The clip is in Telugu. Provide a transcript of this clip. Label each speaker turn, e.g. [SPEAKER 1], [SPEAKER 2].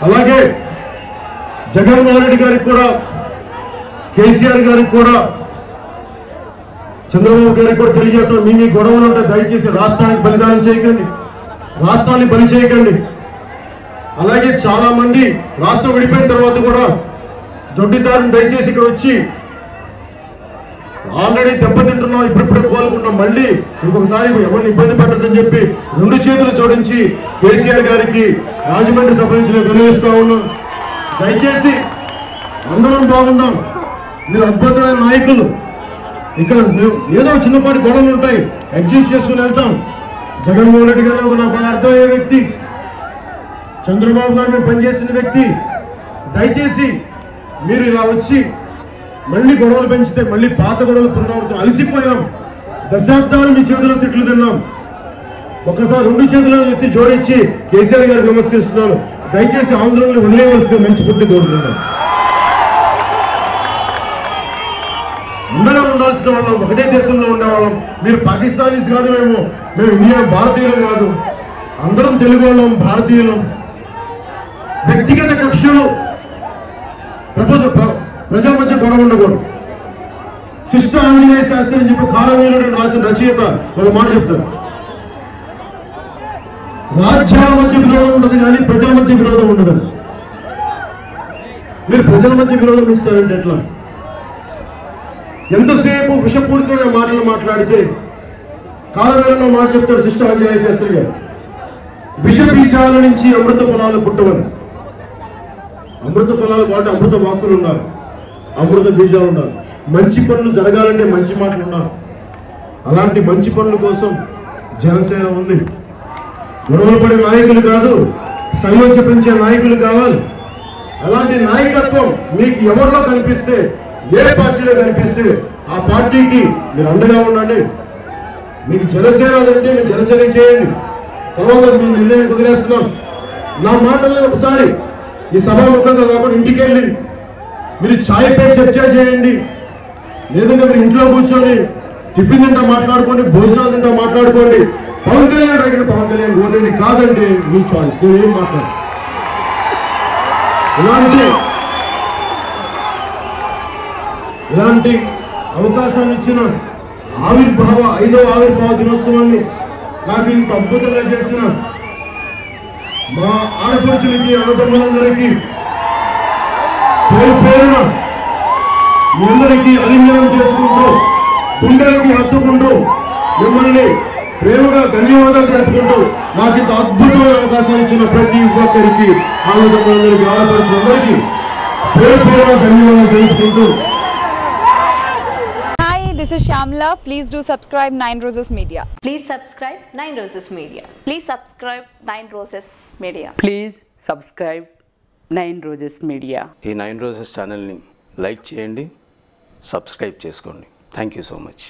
[SPEAKER 1] అలాగే జగన్మోహన్ రెడ్డి గారికి కూడా, కేసీఆర్ గారికి కూడా, చంద్రబాబు గారికి కూడా తెలియజేస్తున్నాం, మీ గొడవలు ఉంటే దయచేసి రాష్ట్రానికి బలిదానం చేయకండి, రాష్ట్రాన్ని బలి చేయకండి. అలాగే చాలా మంది రాష్ట్రం విడిపోయిన తర్వాత కూడా దొడ్డిదారుని దయచేసి ఇక్కడ వచ్చి ఆల్రెడీ దెబ్బతింటున్నాం, ఇప్పుడిప్పుడే కోలుకుంటున్నాం, మళ్ళీ ఇంకొకసారి ఎవరిని ఇబ్బంది పెట్టద్దని చెప్పి 2 చేతులు జోడించి కేసీఆర్ గారికి రాజమండ్రి సభ నుంచి నేను తెలియజేస్తా ఉన్నాను. దయచేసి అందరం బాగుందాం. మీరు అద్భుతమైన నాయకులు. ఇక్కడ ఏదో చిన్నపాటి గొడవలు ఉంటాయి, అడ్జస్ట్ చేసుకుని వెళ్తాం. జగన్మోహన్ రెడ్డి గారు నాకు బాగా అర్థమయ్యే వ్యక్తి, చంద్రబాబు గారు మేము పనిచేసిన వ్యక్తి. దయచేసి మీరు ఇలా వచ్చి మళ్ళీ గొడవలు పెంచితే మళ్ళీ పాత గొడవలు పునరావృతం. అలసిపోయాం, దశాబ్దాలు మీ చేతిలో తిట్లు తిన్నాం. ఒక్కసారి 2 చేతులు ఎత్తి జోడించి కేసీఆర్ గారికి నమస్కరిస్తున్నాను. దయచేసి ఆంధ్రులను వదిలేయవలసిన మంచి పూర్తి కోరుతున్నాను. అందరం ఉండాల్సిన వాళ్ళం, ఒకటే దేశంలో ఉండేవాళ్ళం. మీరు పాకిస్తానీస్ కాదు, మేము ఇండియా భారతీయులు కాదు, అందరం తెలుగు వాళ్ళం, భారతీయులం. వ్యక్తిగత కక్షలు ప్రజల మధ్య గొడవ ఉండకూడదు. శిష్ట ఆంజనేయ శాస్త్రి అని చెప్పి కాలవేలుడు రాసిన రచయిత ఒక మాట చెప్తారు, రాజ్యాల మధ్య విరోధం ఉండదు కానీ ప్రజల మధ్య విరోధం ఉండదని. మీరు ప్రజల మధ్య విరోధం ఇస్తారంటే ఎట్లా? ఎంతసేపు విషపూరితమైన మాటలు మాట్లాడితే కాలవేలలో మాట చెప్తారు శిష్ట ఆంజనేయ శాస్త్రి గారు, విష బీజాల నుంచి అమృత ఫలాలు పుట్టవని. అమృత ఫలాలు కాబట్టి అమృత వాక్కులు ఉన్నారు, అమృత బీజాలు ఉన్నారు. మంచి పనులు జరగాలంటే మంచి మాటలు ఉన్నారు. అలాంటి మంచి పనుల కోసం జనసేన ఉంది. గొడవలు పడే నాయకులు కాదు, సయోధ్య పెంచే నాయకులు కావాలి. అలాంటి నాయకత్వం మీకు ఎవరిలో కనిపిస్తే, ఏ పార్టీలో కనిపిస్తే ఆ పార్టీకి మీరు అండగా ఉండండి. మీకు జనసేన అంటే మీరు జనసేన చేయండి, తర్వాత మీ నిర్ణయం వదిలేస్తున్నాం. నా మాటల్ని ఒకసారి ఈ సభాముఖంగా కాకుండా ఇంటికి వెళ్ళి మీరు ఛాయ్పై చర్చ చేయండి. లేదంటే మీరు ఇంట్లో కూర్చొని టిఫిన్ తింటా మాట్లాడుకోండి, భోజనాలు తింటా మాట్లాడుకోండి. పవన్ కళ్యాణ్ అడిగిన పవన్ కళ్యాణ్ ఓటేది కాదంటే మీ చాయిస్, నేను ఏం మాట్లాడు. ఇలాంటి అవకాశాన్ని ఇచ్చిన 5వ ఆవిర్భావ దినోత్సవాన్ని నాకు ఇంత అద్భుతంగా చేసిన మా ఆడపడుచులకి, అన్నదమ్ములందరికీ పేరు పేరున మీ అందరికీ అలింగనం చేసుకుంటూ, గుండెలకి హత్తుకుంటూ, మిమ్మల్ని ప్రేమగా ధన్యవాదాలు జరుపుకుంటూ, నాకు ఇంత అద్భుతమైన అవకాశం ఇచ్చిన ప్రతి ఒక్కరికి, అన్నదమ్ములందరికీ, ఆడపడుచులందరికీ పేరు పేరున ధన్యవాదాలు తెలుపుకుంటూ.
[SPEAKER 2] This is Shamla. Please do subscribe 9 Roses Media.
[SPEAKER 3] Please subscribe 9 Roses Media.
[SPEAKER 4] Please subscribe 9 Roses Media.
[SPEAKER 5] Please subscribe 9 Roses Media.
[SPEAKER 6] ఈ 9 Roses ఛానల్ని లైక్ చేయండి, సబ్స్క్రైబ్ చేసుకోండి. Thank you so much.